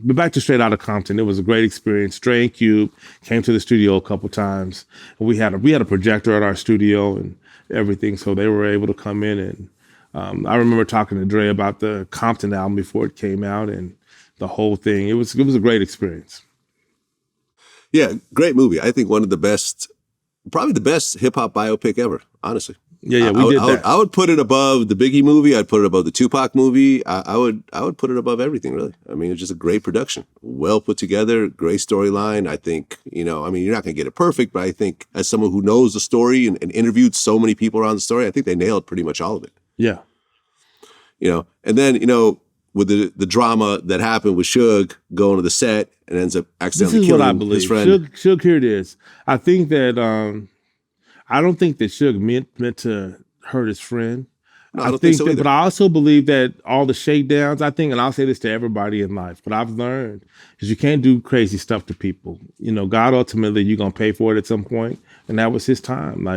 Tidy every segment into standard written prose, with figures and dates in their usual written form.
but back to Straight Outta Compton, it was a great experience. Dre and Cube came to the studio a couple times. And we had a projector at our studio and everything, so they were able to come in. And I remember talking to Dre about the Compton album before it came out and the whole thing. It was a great experience. Yeah, great movie. I think one of the best, probably the best hip hop biopic ever, honestly. Yeah, we did that. I would put it above the Biggie movie. I'd put it above the Tupac movie. I would put it above everything, really. I mean, it's just a great production, well put together, great storyline. I think, you're not going to get it perfect, but I think as someone who knows the story and interviewed so many people around the story, I think they nailed pretty much all of it. Yeah. And then, with the drama that happened with Suge going to the set and ends up accidentally killing his friend. Suge, here it is. I think that, I don't think that Suge meant to hurt his friend. No, I don't think so either. But I also believe that all the shakedowns, I think, and I'll say this to everybody in life, what I've learned is you can't do crazy stuff to people. God, ultimately, you're going to pay for it at some point, and that was his time.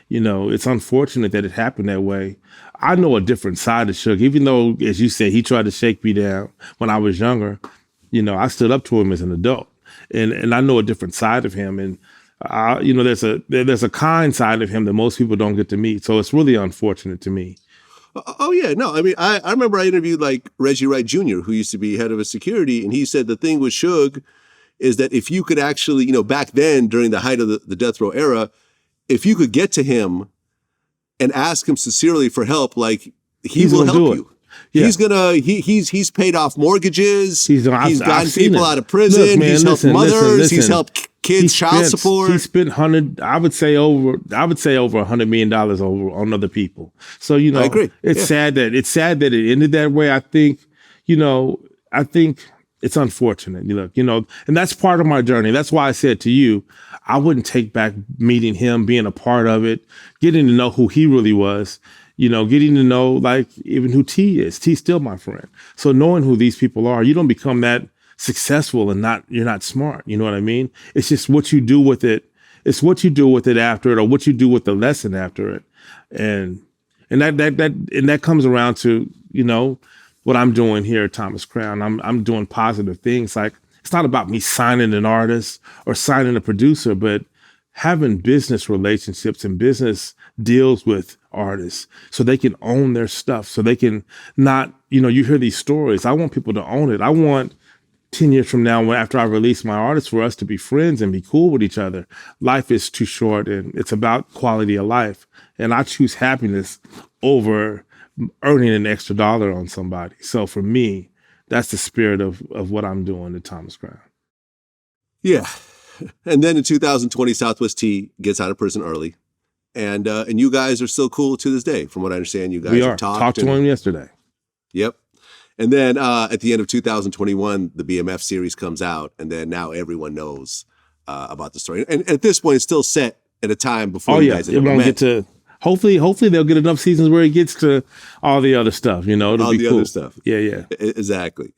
It's unfortunate that it happened that way. I know a different side of Suge, even though, as you said, he tried to shake me down when I was younger. I stood up to him as an adult, and I know a different side of him. And there's a kind side of him that most people don't get to meet. So it's really unfortunate to me. Oh yeah, no. I mean, I remember I interviewed Reggie Wright Jr., who used to be head of his security, and he said the thing with Suge is that if you could actually, back then during the height of the death row era, if you could get to him and ask him sincerely for help, he will help you. Yeah. He's paid off mortgages. He's gotten people out of prison. He's helped mothers. He's helped kids child support. He spent I would say over $100 million on other people. So I agree. It's sad that it ended that way. I think it's unfortunate. And that's part of my journey. That's why I said to you, I wouldn't take back meeting him, being a part of it, getting to know who he really was. Getting to know even who T is. T's still my friend. So knowing who these people are, you don't become that successful and you're not smart. You know what I mean? It's just what you do with it. It's what you do with it after it, or what you do with the lesson after it. And that comes around to, what I'm doing here at Thomas Crown. I'm doing positive things. It's not about me signing an artist or signing a producer, but having business relationships and business deals with artists so they can own their stuff, so they can not, you hear these stories. I want people to own it. I want 10 years from now, after I release my artists, for us to be friends and be cool with each other. Life is too short, and it's about quality of life. And I choose happiness over earning an extra dollar on somebody. So for me, that's the spirit of what I'm doing at Thomas Crown. Yeah. And then in 2020, Southwest T gets out of prison early. And you guys are still cool to this day, from what I understand. You guys have talked to him yesterday. Yep. And then at the end of 2021, the BMF series comes out, and then now everyone knows about the story. And at this point, it's still set at a time before you guys have met. Get to. Hopefully they'll get enough seasons where it gets to all the other stuff. It'll be cool. Other stuff. Yeah. Exactly.